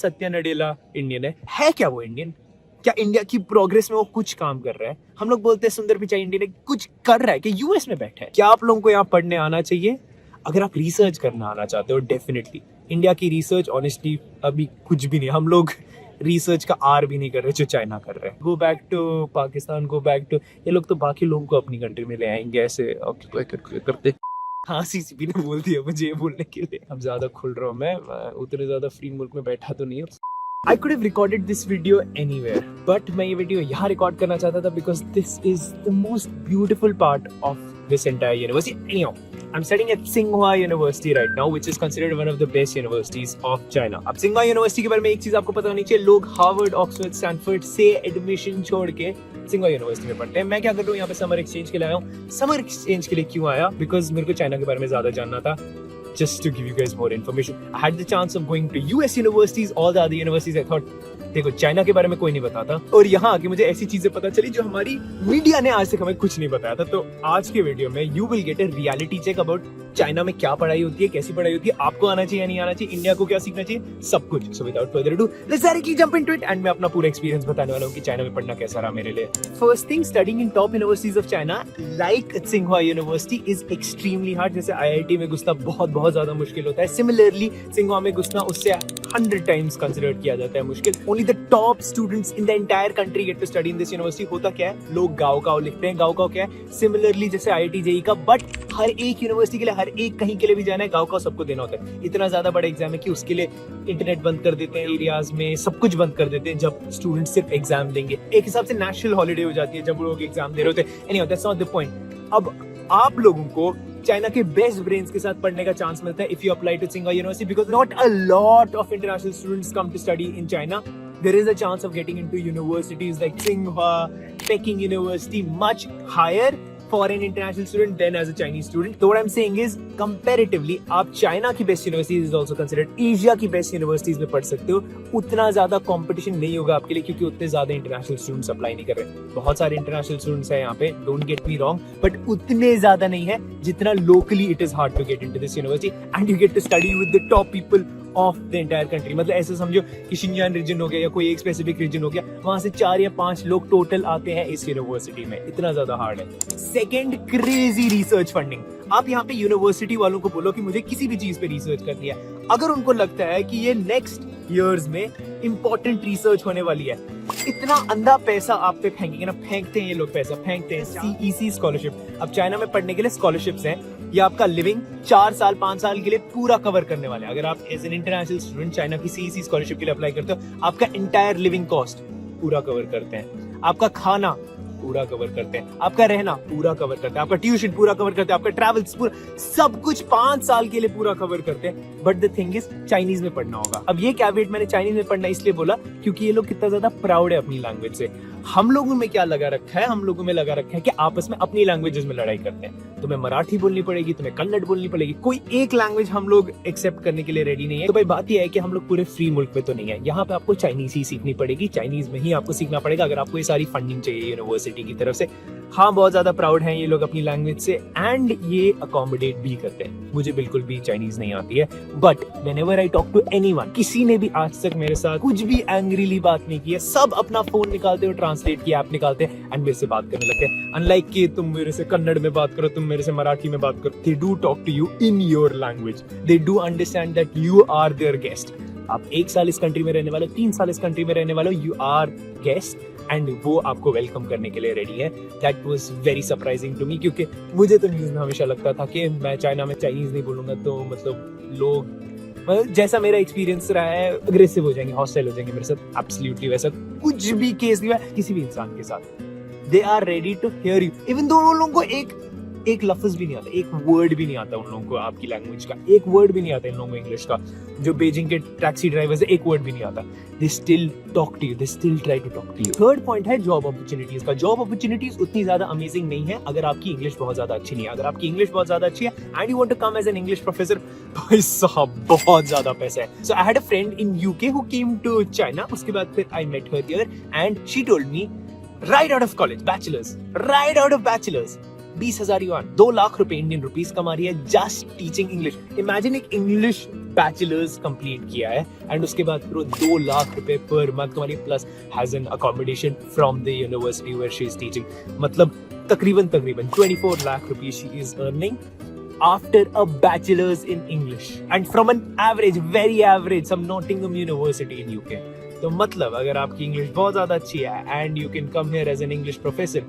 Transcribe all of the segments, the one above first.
Satya Nadella Indian है क्या वो इंडियन? क्या इंडिया की प्रोग्रेस में वो कुछ काम कर रहा है? हम लोग बोलते हैं सुंदर पिचाई इंडियन है, कुछ कर रहा है कि यूएस में बैठा है? क्या आप लोगों को यहाँ पढ़ने आना चाहिए? अगर आप रिसर्च करना आना चाहते हो, डेफिनेटली इंडिया की रिसर्च ऑनेस्टली अभी कुछ भी नहीं। हम लोग रिसर्च का आर भी नहीं कर रहे जो चाइना कर रहे हैं। Go back to Pakistan, go back to, ये लोग तो बाकी लोगों को अपनी कंट्री में ले आएंगे ऐसे करते। हाँ, सीसीपी ने बोल दिया मुझे ये बोलने के लिए। अब ज्यादा खुल रहा हूँ मैं उतने ज्यादा फ्री मुल्क में बैठा तो नहीं हूँ। I could have recorded this video anywhere, but मैं ये वीडियो यहाँ रिकॉर्ड करना चाहता था because this is the most beautiful part of this entire university. Anyhow, I'm studying at Tsinghua University right now, which is considered one of the best universities of China. अब Tsinghua University के बारे में एक चीज आपको पता होनी चाहिए, लोग हार्वर्ड, ऑक्सफोर्ड, स्टैनफोर्ड से एडमिशन छोड़ के Tsinghua University में पढ़ते हैं। मैं क्या कर रहा हूँ यहाँ पे समर एक्सचेंज के लिए आया हूँ। समर एक्सचेंज के लिए क्यों आया? बिकॉज मेरे को चाइना के बारे में ज्यादा जानना था। Just to give you guys more information, I had the chance of going to US universities, all the other universities. I thought, देखो चाइना के बारे में कोई नहीं बताता, और यहाँ आके मुझे ऐसी चीजें पता चली जो हमारी मीडिया ने आज तक हमें कुछ नहीं बताया था। तो आज के वीडियो में you will get a reality check about China में क्या पढ़ाई होती है, कैसी पढ़ाई होती है, आपको आना चाहिए या नहीं आना चाहिए, इंडिया को क्या सीखना चाहिए, सब कुछ। So without further ado, let's directly jump into it and मैं अपना पूरा एक्सपीरियंस बताने वाला हूँ कि चाइना में पढ़ना कैसा रहा मेरे लिए। First thing, studying in top universities of China like Tsinghua university is extremely hard. जैसे IIT में घुसना बहुत ज्यादा मुश्किल होता है, सिमिलरली Tsinghua में घुसना उससे 100 टाइम्स कंसिडर किया जाता है मुश्किल। Only the top students in the entire country get to study in this university. होता क्या है, लोग गाँव लिखते हैं। गाँव क्या है, सिमिलरली जैसे IIT JEE का, बट हर एक यूनिवर्सिटी के लिए, हर एक कहीं के लिए भी जाना है, गाँव का सबको देना होता है। इतना ज्यादा बड़ा एग्जाम है कि उसके लिए इंटरनेट बंद कर देते हैं, एरियाज में सब कुछ बंद कर देते हैं जब स्टूडेंट सिर्फ एग्जाम देंगे। एक हिसाब से नेशनल हॉलीडे हो जाती है जब लोग एग्जाम दे रहे होते हैं। Anyway, that's not the point. अब आप लोगों को चाइना के बेस्ट ब्रेन्स के साथ पढ़ने का चांस मिलता है if you apply to Tsinghua university, because not a lot of international students come to study in China. There is a chance of getting into universities like Tsinghua, Peking University much higher for an international student than as a Chinese student. So what I'm saying is, comparatively, आप China की best universities is also considered Asia की best universities में पढ़ सकते हो. उतना ज्यादा competition नहीं होगा आपके लिए क्योंकि उतने ज्यादा इंटरनेशनल स्टूडेंट्स अप्लाई नहीं कर रहे. बहुत सारे इंटरनेशनल स्टूडेंट्स हैं यहाँ पे, don't get me wrong, but उतने ज्यादा नहीं है जितना locally it is hard to get into this university and you get to study with the top people of the entire country. मतलब ऐसे समझो कि शिनजान रीजन हो गया या कोई एक स्पेसिफिक रीजन हो गया, वहां से 4 या 5 लोग टोटल आते हैं इस यूनिवर्सिटी में. इतना ज्यादा हार्ड है. Second, crazy research funding. आप यहाँ पे यूनिवर्सिटी वालों को बोलो कि मुझे किसी भी चीज पे रिसर्च करनी है, अगर उनको लगता है कि ये नेक्स्ट ईयर्स में इंपॉर्टेंट रिसर्च होने वाली है, इतना अंधा पैसा आप पे फेंकेंगे ना. फेंकते हैं ये लोग, पैसा फेंकते हैं. CEC scholarship. अब चाइना में पढ़ने के लिए स्कॉलरशिप्स हैं, ये आपका लिविंग 4 साल 5 साल के लिए पूरा कवर करने वाले हैं. अगर आप as an international student China की CEC स्कॉलरशिप के लिए अप्लाई करते हो, आपका इंटायर लिविंग कॉस्ट पूरा कवर करते हैं, आपका खाना पूरा कवर करते हैं, आपका रहना पूरा कवर करते हैं, आपका ट्यूशन पूरा कवर करते हैं, आपका ट्रैवल्स पूरा, सब कुछ 5 साल के लिए पूरा कवर करते हैं. But the thing is, Chinese में पढ़ना होगा. अब ये कैवेट मैंने चाइनीज में पढ़ना इसलिए बोला क्योंकि ये लोग कितना ज्यादा प्राउड है अपनी लैंग्वेज से. हम लोगों में क्या लगा रखा है, हम लोगों में लगा रखा है कि आपस में अपनी लैंग्वेजेस में लड़ाई करते हैं. तुम्हें मराठी बोलनी पड़ेगी, तुम्हें कन्नड़ बोलनी पड़ेगी, कोई एक लैंग्वेज हम लोग एक्सेप्ट करने के लिए रेडी नहीं है. तो भाई बात यह है कि हम लोग पूरे फ्री मुल्क में तो नहीं है. यहाँ पे आपको चाइनीज ही सीखनी पड़ेगी, चाइनीज में ही आपको सीखना पड़ेगा अगर आपको ये सारी फंडिंग चाहिए यूनिवर्सिटी की तरफ से. हाँ, बहुत ज्यादा प्राउड हैं ये लोग अपनी लैंग्वेज से एंड ये अकोमोडेट भी करते हैं. मुझे बिल्कुल भी चाइनीज नहीं आती है, but whenever I talk to anyone, किसी ने भी आज तक मेरे साथ कुछ भी एंग्रीली बात नहीं की है. सब अपना फोन निकालते हो, ट्रांसलेट की ऐप निकालते हैं एंड मेरे से बात करने लगते हैं. अनलाइक कि तुम मेरे से कन्नड़ में बात करो, तुम मेरे से मराठी में बात करो. They do talk to you in your language. They do understand that you are their guest. आप 1 साल इस कंट्री में रहने वाले, 3 साल इस कंट्री में रहने वाले, यू आर गेस्ट एंड वो आपको वेलकम करने के लिए रेडी है. That was very surprising to me, क्योंकि मुझे तो न्यूज में हमेशा लगता था कि मैं चाइना में चाइनीज नहीं बोलूंगा तो मतलब लोग, जैसा मेरा एक्सपीरियंस रहा है, अग्रेसिव हो जाएंगे, हॉस्टाइल हो जाएंगे मेरे साथ. एब्सोल्युटली वैसा कुछ भी केस नहीं है किसी भी इंसान के साथ. They are ready to hear you, even though उन लोगों को एक लफ्ज भी नहीं आता, एक वर्ड भी नहीं आता उन लोगों को आपकी लैंग्वेज का, एक वर्ड भी नहीं आता इन लोगों को इंग्लिश का. जो बीजिंग के टैक्सी ड्राइवर्स है, एक वर्ड भी नहीं आता. They still talk to you, they still try to talk to you. Third point है जॉब अपॉर्चुनिटीज का. जॉब अपॉर्चुनिटीज उतनी ज्यादा अमेजिंग नहीं है अगर आपकी इंग्लिश बहुत ज्यादा अच्छी नहीं है. अगर आपकी इंग्लिश बहुत ज्यादा अच्छी है and you want to come as an English professor, भाई साहब बहुत ज्यादा पैसा है. So I had a friend in UK who came to China. उसके बाद फिर I met her here and she told me, right out of college, bachelor's, right out of bachelor's, 20,000 yuan, 2 lakh रुपए इंडियन रुपीस कमा रही है just teaching English. Imagine एक English bachelors complete किया है एंड उसके बाद ब्रो 2 लाख रुपए पर मंथ तुम्हारी plus has an accommodation from the university where she is teaching, मतलब तकरीबन 24 लाख रुपए she is earning after a bachelor's in English and from an average, very average, some Nottingham University in UK. तो मतलब अगर आपकी English बहुत ज्यादा अच्छी है and you can come here as an English professor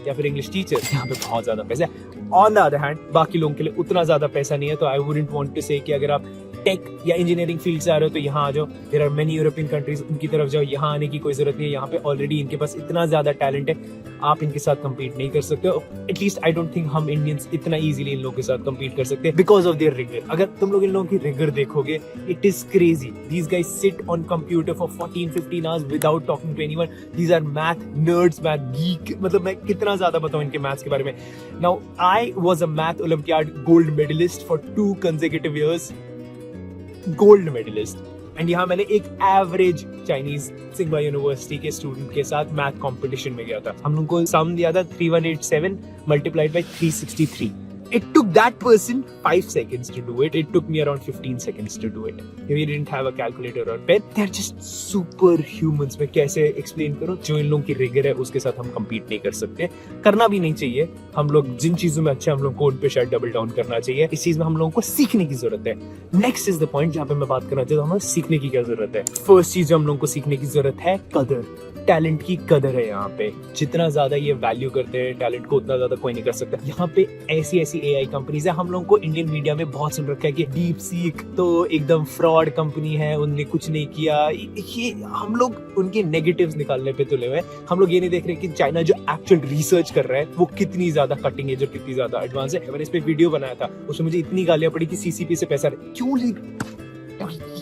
या फिर इंग्लिश टीचर, यहाँ पे बहुत ज्यादा पैसा है। ऑन द अदर हैंड बाकी लोगों के लिए उतना ज्यादा पैसा नहीं है, तो आई वुडंट वांट टू से कि अगर आप टेक या इंजीनियरिंग फील्ड से आ रहे हो तो यहाँ आ जाओ, there are many European countries, उनकी तरफ जाओ, यहाँ आने की कोई जरूरत नहीं है। यहाँ पे ऑलरेडी इनके पास इतना ज्यादा टैलेंट है, आप इनके साथ कम्पीट नहीं कर सकते हो। एटलीस्ट आई डोंट थिंक हम इंडियंस इतना इजीली इन लोगों के साथ कम्पीट कर सकते हैं बिकॉज ऑफ देयर रिगर। अगर तुम लोग इन लोगों की रिगर देखोगे, it is crazy. These guys sit on computer for 14-15 hours without talking to anyone. These are math nerds, math geek, मतलब मैं कितना ज्यादा बताऊं इनके मैथ्स के बारे में। Now I was a math olympiad gold medallist for 2 consecutive years, gold medallist. And यहाँ मैंने एक एवरेज चाइनीज सिंघवा यूनिवर्सिटी के स्टूडेंट के साथ मैथ कंपटीशन में गया था। हम लोग को सम दिया था 3187 multiplied by 363। It took that person 5 seconds to do it. It took me around 15 seconds to do it. We didn't have a calculator or pen. They're just superhumans. मैं कैसे explain करूँ? जो इन लोगों की rigor है उसके साथ हम compete नहीं कर सकते, करना भी नहीं चाहिए। हम लोग जिन चीजों में अच्छे हैं हम लोग को उन पे शायद डबल डाउन करना चाहिए। इस चीज में हम लोगों को सीखने की जरूरत है। नेक्स्ट इज द पॉइंट जहाँ पे मैं बात करना चाहता हूँ, हमें सीखने की क्या जरूरत है। फर्स्ट चीज जो हम लोगों को सीखने की जरूरत है, कदर, टैलेंट की कदर है। यहाँ पे जितना ज्यादा ये वैल्यू करते हैं टैलेंट को, उतना ज्यादा कोई नहीं कर सकता। यहाँ पे ऐसी एआई कंपनीज है, हम लोगों को इंडियन मीडिया में बहुत सुन रखा है कि डीप सीक तो एकदम फ्रॉड कंपनी है, उनने कुछ नहीं किया। ये हम लोग उनके नेगेटिव्स निकालने पे तुले हुए हैं। हम लोग ये नहीं देख रहे कि चाइना जो एक्चुअल रिसर्च कर रहा है वो कितनी ज्यादा कटिंग एज और कितनी ज्यादा एडवांस है। मैंने इस पे वीडियो बनाया था, उसमें मुझे इतनी गालियां पड़ी कि सीसीपी से पैसा क्यों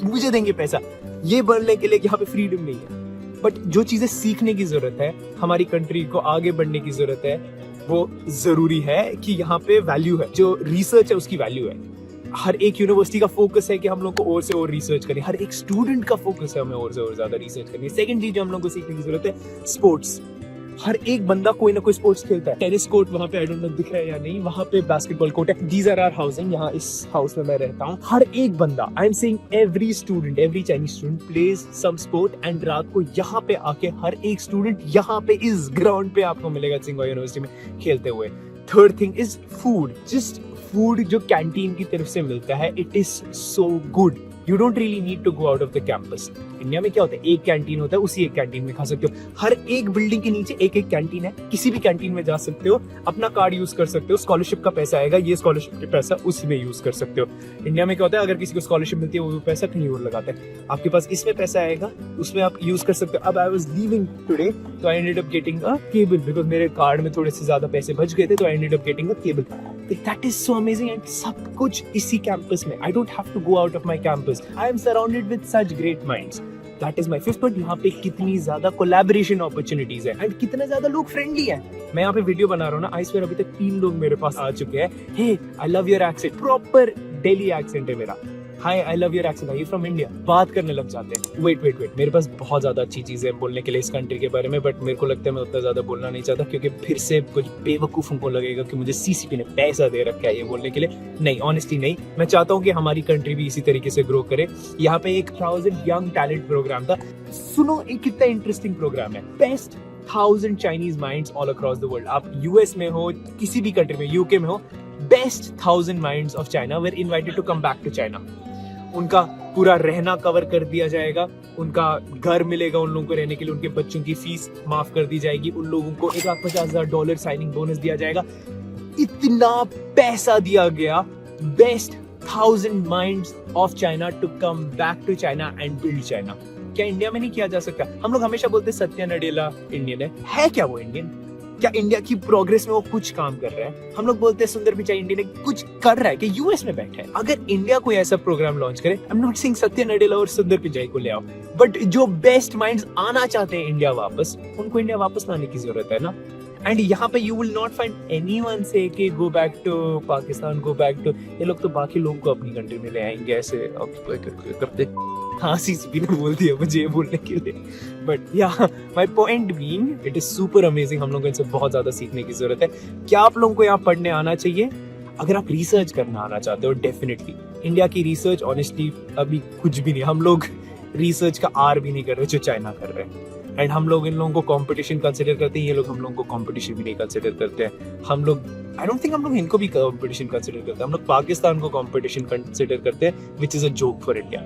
मुझे देंगे पैसा ये बनने के लिए कि यहाँ पे फ्रीडम नहीं है। बट जो चीजें सीखने की जरूरत है, हमारी कंट्री को आगे बढ़ने की जरूरत है, वो जरूरी है कि यहाँ पे वैल्यू है, जो रिसर्च है उसकी वैल्यू है। हर एक यूनिवर्सिटी का फोकस है कि हम लोग को और से और रिसर्च करें, हर एक स्टूडेंट का फोकस है हमें और से और ज्यादा रिसर्च करनी है। सेकंड चीज जो हम लोग को सीखने की जरूरत है, स्पोर्ट्स। हर एक बंदा कोई ना कोई स्पोर्ट्स खेलता है। टेनिस कोर्ट वहां पे आई डोंट नो दिख रहा है या नहीं, वहां पे बास्केटबॉल कोर्ट है। दीज आर आवर हाउसिंग, यहाँ इस हाउस में मैं रहता हूँ। हर एक बंदा, I am saying every student, every Chinese student plays some sport and रात को यहाँ पे आके हर एक स्टूडेंट यहाँ पे इस ग्राउंड पे आपको मिलेगा सिंघवा यूनिवर्सिटी में खेलते हुए। Third thing is food. Just food जो कैंटीन की तरफ से मिलता है, it is so good. You don't really need to go out of the campus. India में क्या होता है, एक कैंटीन होता है, उसी एक कैंटीन में खा सकते हो। हर एक बिल्डिंग के नीचे एक एक कैंटीन है, किसी भी कैंटीन में जा सकते हो, अपना कार्ड यूज कर सकते हो, स्कॉलरशिप का पैसा आएगा, ये स्कॉलरशिप का पैसा उसी में यूज कर सकते हो। इंडिया में क्या होता है, अगर किसी को स्कॉलरशिप मिलती है वो पैसा कहीं और लगाते हैं, आपके पास इसमें पैसा आएगा, उसमें आप यूज कर सकते हो। अब आई वाज लीविंग टुडे तो I ended up getting a cable because मेरे कार्ड में थोड़े से ज्यादा पैसे बच गए थे, तो I ended up getting a cable. That is so amazing and सब कुछ इसी कैंपस में। I don't have to go out of my campus. I am surrounded with such great minds. That is my fifth point। यहाँ पे कितनी ज्यादा collaboration opportunities है and कितने ज्यादा लोग फ्रेंडली हैं। मैं यहाँ पे वीडियो बना रहा हूँ ना, आई स्वेयर अभी तक 3 लोग मेरे पास आ चुके हैं। Hey I love your accent, proper Delhi accent है मेरा। Hi I love your accent, are you from India, बात करने लग जाते हैं। वेट मेरे पास बहुत ज्यादा अच्छी चीजें हैं बोलने के लिए इस कंट्री के बारे में, बट मेरे को लगता है मैं उतना ज्यादा बोलना नहीं चाहता क्योंकि फिर से कुछ बेवकूफों को लगेगा कि मुझे सीसीपी ने पैसा दे रखा है ये बोलने के लिए। नहीं, ऑनेस्टली नहीं। मैं चाहता हूँ कि हमारी कंट्री भी इसी तरीके से ग्रो करे। यहाँ पे एक 1000 यंग टैलेंट प्रोग्राम था। सुनो ये कितना इंटरेस्टिंग प्रोग्राम है। Best 1000 Chinese minds all across the world. आप यूएस में हो, किसी भी कंट्री में, यूके में हो, best 1000 minds of China were invited to come back to China. उनका पूरा रहना कवर कर दिया जाएगा, उनका घर मिलेगा उन लोगों को रहने के लिए, उनके बच्चों की फीस माफ कर दी जाएगी, उन लोगों को $1,50,000 साइनिंग बोनस दिया जाएगा। इतना पैसा दिया गया। Best 1000 minds of China to come back to China and build China. क्या इंडिया में नहीं किया जा सकता? हम लोग हमेशा बोलते सत्या नडेला इंडियन है क्या वो इंडियन? क्या इंडिया की प्रोग्रेस में वो कुछ काम कर रहा है? हम लोग बोलते हैं सुंदर पिचाई इंडिया ने कुछ कर रहा है कि यूएस में बैठा है। अगर इंडिया कोई ऐसा प्रोग्राम लॉन्च करे, I am not saying Satya Nadella और सुंदर पिचाई को ले आओ, बट जो बेस्ट माइंड्स आना चाहते हैं इंडिया वापस, उनको इंडिया वापस लाने की जरूरत है ना। एंड यहाँ पे you will not find anyone से कि go back to Pakistan, go back to, ये लोग तो बाकी लोगों को अपनी कंट्री में ले आएंगे ऐसे करते। हाँ, सीसीपी ने बोल दिया मुझे ये बोलने के लिए, बट या my point being it is super amazing. हम लोगों को इनसे बहुत ज्यादा सीखने की जरूरत है। क्या आप लोगों को यहाँ पढ़ने आना चाहिए? अगर आप रिसर्च करना आना चाहते हो, डेफिनेटली इंडिया की रिसर्च ऑनेस्टली अभी कुछ भी नहीं, हम लोग रिसर्च का आर भी नहीं कर रहे जो चाइना कर रहे हैं। एंड हम लोग इन लोगों को कंपटीशन कंसिडर करते हैं, ये लोग हम लोगों को कंपटीशन भी नहीं कंसिडर करते हैं। हम लोग आई डोंट थिंक हम लोग इनको भी कंपटीशन कंसिडर करते हैं, हम लोग पाकिस्तान को कंपटीशन कंसिडर करते हैं, which is a joke for India.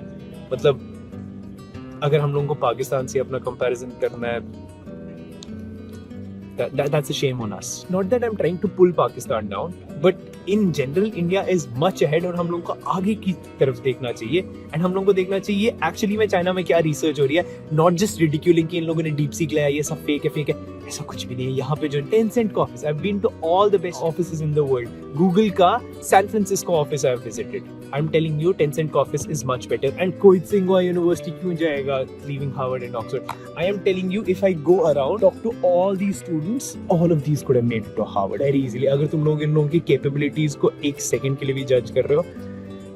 मतलब अगर हम लोगों को पाकिस्तान से अपना कंपैरिजन करना है, that's a shame on us. Not that I'm trying to pull Pakistan down, but in general India is much ahead और हम लोगों को आगे की तरफ देखना चाहिए। एंड हम लोगों को देखना चाहिए एक्चुअली में चाइना में क्या रिसर्च हो रही है, नॉट जस्ट रिडिक्यूलिंग कि इन लोगों ने डीप सीक लिया ये सब फेक है। ऐसा कुछ भी नहीं है। यहाँ पे जो टेंसेंट का office, I have been to all the best offices in the world. Google का San Francisco office I have visited. I am telling you Tencent का office is much better. And कोई सिंघुआ यूनिवर्सिटी क्यों जाएगा leaving Harvard and Oxford? I am telling you if I go around talk to all these students, all of these could have made it to Harvard very easily. अगर तुम लोग इन लोगों की capabilities को एक सेकंड के लिए भी जज कर रहे हो,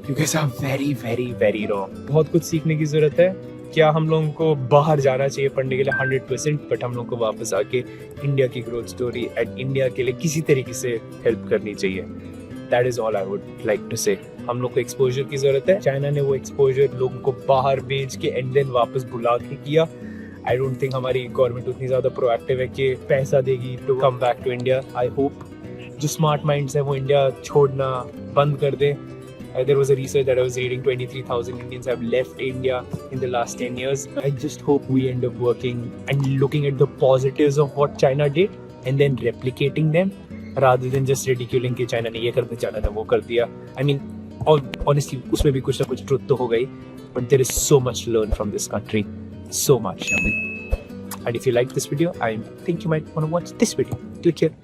you guys are very very very wrong। बहुत कुछ सीखने की जरूरत है। क्या हम लोगों को बाहर जाना चाहिए पढ़ने के लिए 100%, बट हम लोगों को वापस आके इंडिया की ग्रोथ स्टोरी एंड इंडिया के लिए किसी तरीके से हेल्प करनी चाहिए। That is all I would like to say. हम लोग को एक्सपोजर की जरूरत है। चाइना ने वो एक्सपोजर लोगों को बाहर भेज के एंड देन वापस बुला के किया। आई डोंट थिंक हमारी गवर्नमेंट उतनी ज्यादा प्रोएक्टिव है कि पैसा देगी to come back to India. I hope जो स्मार्ट माइंड्स है वो इंडिया छोड़ना बंद कर दे। There was a research that I was reading, 23,000 Indians have left India in the last 10 years. I just hope we end up working and looking at the positives of what China did and then replicating them rather than just ridiculing कि China ने ये कर दिया, China ने वो कर दिया. I mean, honestly, उसमें भी कुछ ना कुछ truth तो हो गई, but there is so much to learn from this country. So much. And if you like this video, I think you might want to watch this video. Click here.